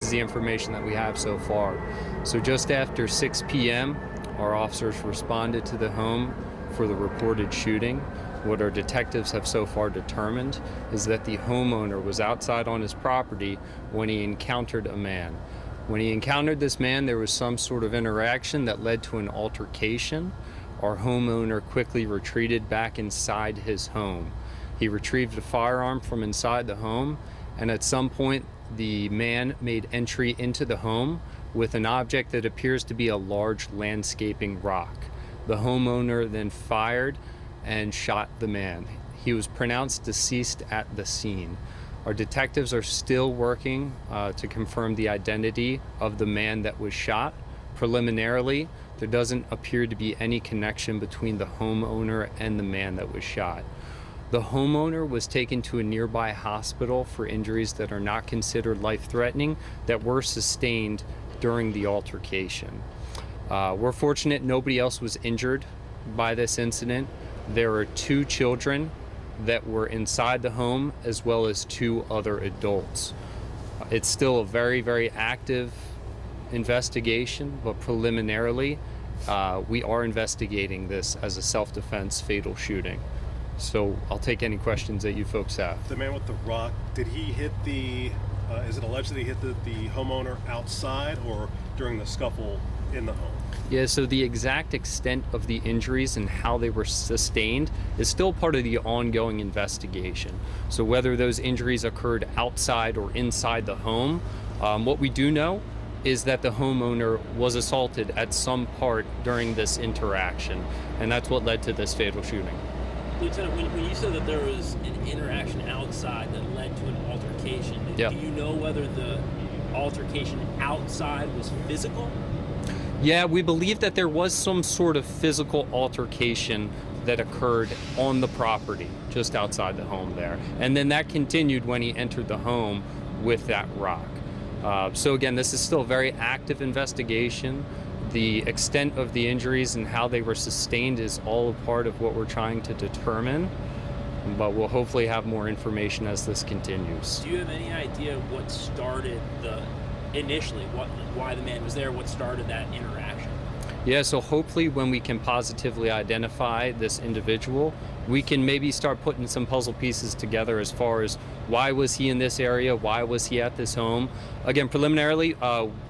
is the information that we have so far. So just after 6 p.m., our officers responded to the home for the reported shooting. What our detectives have so far determined is that the homeowner was outside on his property when he encountered a man. When he encountered this man, there was some sort of interaction that led to an altercation. Our homeowner quickly retreated back inside his home. He retrieved a firearm from inside the home, and at some point, the man made entry into the home with an object that appears to be a large landscaping rock. The homeowner then fired and shot the man. He was pronounced deceased at the scene. Our detectives are still working to confirm the identity of the man that was shot. Preliminarily, there doesn't appear to be any connection between the homeowner and the man that was shot. The homeowner was taken to a nearby hospital for injuries that are not considered life-threatening that were sustained during the altercation. We're fortunate nobody else was injured by this incident. There are 2 children that were inside the home as well as 2 other adults. It's still a very, very active investigation, but preliminarily we are investigating this as a self-defense fatal shooting. So I'll take any questions that you folks have. The man with the rock, did he hit is it alleged that he hit the homeowner outside or during the scuffle in the home? Yeah, so the exact extent of the injuries and how they were sustained is still part of the ongoing investigation. So whether those injuries occurred outside or inside the home, what we do know is that the homeowner was assaulted at some part during this interaction, and that's what led to this fatal shooting. Lieutenant, when you said that there was an interaction outside that led to an altercation, Yep. Do you know whether the altercation outside was physical? Yeah, we believe that there was some sort of physical altercation that occurred on the property, just outside the home there. And then that continued when he entered the home with that rock. So again, this is still a very active investigation. The extent of the injuries and how they were sustained is all a part of what we're trying to determine, but we'll hopefully have more information as this continues. Do you have any idea what started why the man was there, what started that interaction? Yeah, so hopefully when we can positively identify this individual, we can maybe start putting some puzzle pieces together as far as why was he in this area, why was he at this home. Again, preliminarily,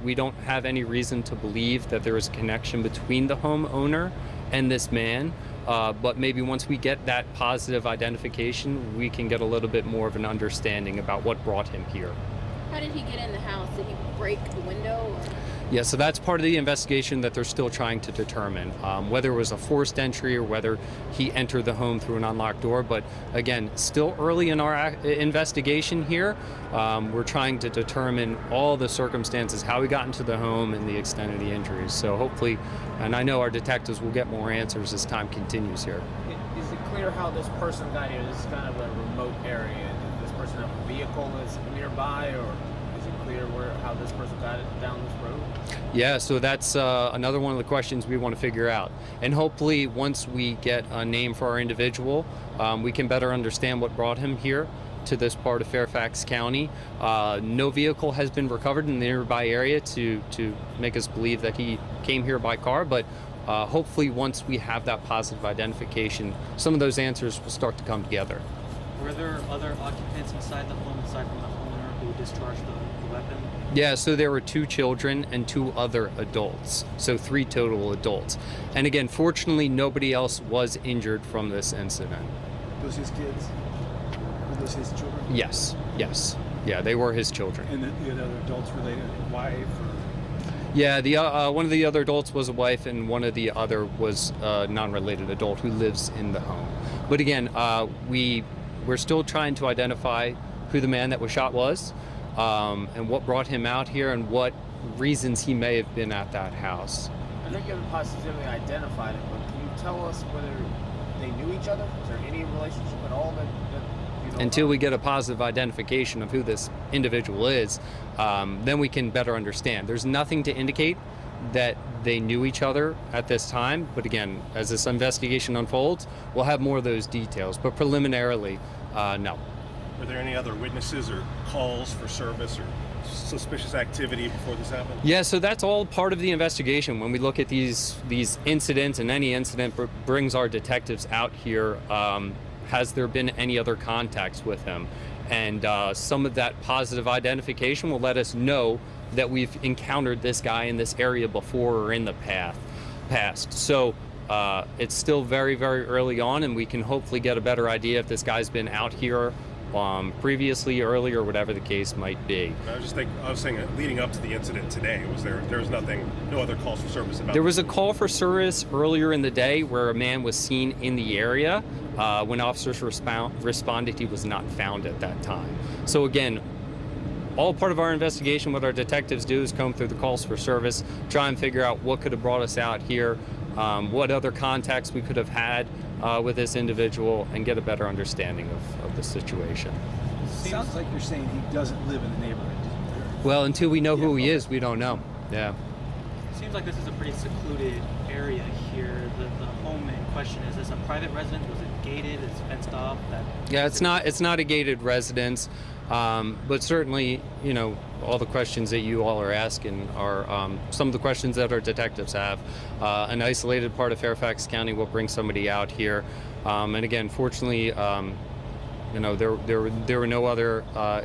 we don't have any reason to believe that there is a connection between the homeowner and this man, but maybe once we get that positive identification, we can get a little bit more of an understanding about what brought him here. How did he get in the house? Did he break the window? Or? Yeah, so that's part of the investigation that they're still trying to determine, whether it was a forced entry or whether he entered the home through an unlocked door. But again, still early in our investigation here. We're trying to determine all the circumstances, how he got into the home and the extent of the injuries. So hopefully, and I know our detectives will get more answers as time continues here. Is it clear how this person got here? This is kind of a remote area. Does this person have a vehicle that's nearby, or is it clear how this person got it down this road? Yeah, so that's another one of the questions we want to figure out. And hopefully once we get a name for our individual, we can better understand what brought him here to this part of Fairfax County. No vehicle has been recovered in the nearby area to make us believe that he came here by car, but hopefully once we have that positive identification, some of those answers will start to come together. Were there other occupants inside the home, aside from the homeowner who discharged the weapon? Yeah, so there were 2 children and 2 other adults, so 3 total adults. And again, fortunately, nobody else was injured from this incident. Those his kids? Were those his children? Yes. Yeah, they were his children. And the other adults related, wife or? Yeah, one of the other adults was a wife, and one of the other was a non-related adult who lives in the home. But again, we're still trying to identify who the man that was shot was, and what brought him out here, and what reasons he may have been at that house. I know you haven't positively identified it, but can you tell us whether they knew each other? Is there any relationship at all that you know Until about? we get a positive identification of who this individual is, then we can better understand. There's nothing to indicate that they knew each other at this time, but again, as this investigation unfolds, we'll have more of those details. But preliminarily, no. Were there any other witnesses or calls for service or suspicious activity before this happened? Yeah, so that's all part of the investigation. When we look at these incidents, and any incident brings our detectives out here, has there been any other contacts with him? And some of that positive identification will let us know that we've encountered this guy in this area before or in the past. So it's still very, very early on, and we can hopefully get a better idea if this guy's been out here previously, earlier, whatever the case might be. I was saying leading up to the incident today, there was nothing, no other calls for service about There was a call for service earlier in the day where a man was seen in the area. When officers responded, he was not found at that time. So again, all part of our investigation, what our detectives do is comb through the calls for service, try and figure out what could have brought us out here, what other contacts we could have had with this individual, and get a better understanding of the situation. Sounds like you're saying he doesn't live in the neighborhood. Well, until we know who he is, we don't know. Yeah. Seems like this is a pretty secluded area here. The home in question, is this a private residence? Was it gated? It's fenced off? Yeah, it's not a gated residence, but certainly, all the questions that you all are asking are some of the questions that our detectives have. An isolated part of Fairfax County will bring somebody out here, and again, fortunately, there were no other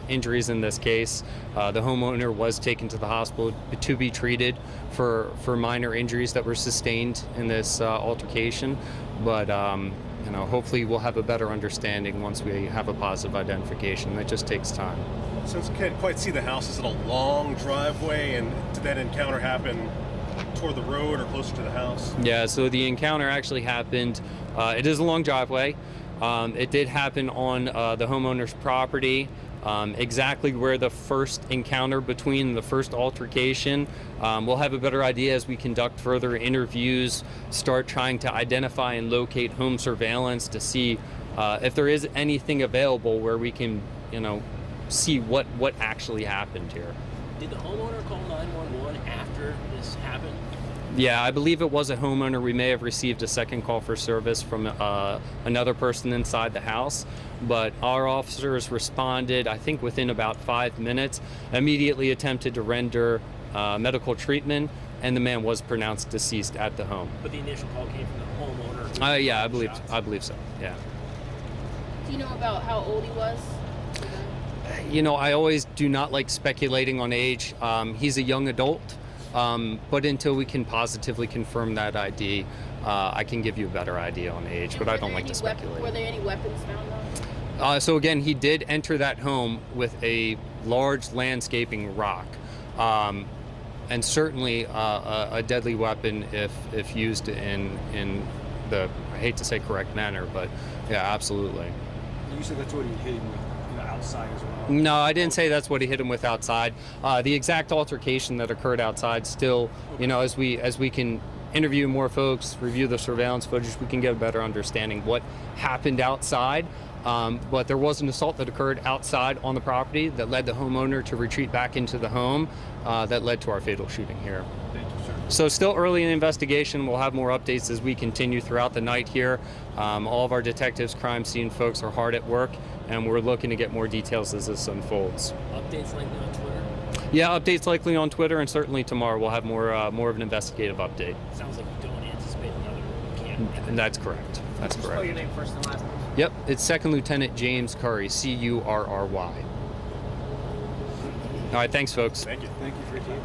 injuries in this case. The homeowner was taken to the hospital to be treated for minor injuries that were sustained in this altercation, but hopefully we'll have a better understanding once we have a positive identification. That just takes time. Since we can't quite see the house, is it a long driveway, and did that encounter happen toward the road or closer to the house? Yeah, so the encounter actually happened, it is a long driveway. It did happen on the homeowner's property, exactly where the first encounter between the first altercation. We'll have a better idea as we conduct further interviews, start trying to identify and locate home surveillance to see if there is anything available where we can, see what actually happened here. Did the homeowner call 911 after this happened? Yeah, I believe it was a homeowner. We may have received a second call for service from another person inside the house, but our officers responded, I think within about 5 minutes, immediately attempted to render medical treatment, and the man was pronounced deceased at the home. But the initial call came from the homeowner. Yeah, I believe so. Yeah. Do you know about how old he was? I always do not like speculating on age. He's a young adult. But until we can positively confirm that ID, I can give you a better idea on age, but I don't like to speculate. Were there any weapons found though? So again, he did enter that home with a large landscaping rock, and certainly a deadly weapon if used in the, I hate to say correct manner, but yeah, absolutely. You said that's what he hit him with, outside as well. No, I didn't say that's what he hit him with outside. The exact altercation that occurred outside still, as we can interview more folks, review the surveillance footage, we can get a better understanding what happened outside. But there was an assault that occurred outside on the property that led the homeowner to retreat back into the home that led to our fatal shooting here. Thank you, sir. So still early in the investigation. We'll have more updates as we continue throughout the night here. All of our detectives, crime scene folks are hard at work, and we're looking to get more details as this unfolds. Updates likely on Twitter? Yeah, updates likely on Twitter, and certainly tomorrow we'll have more of an investigative update. Sounds like you don't anticipate another camp. And that's correct. That's Spell correct. your name first and last, please. Yep, it's Second Lieutenant James Curry, Curry. All right, thanks, folks. Thank you. Thank you for your time.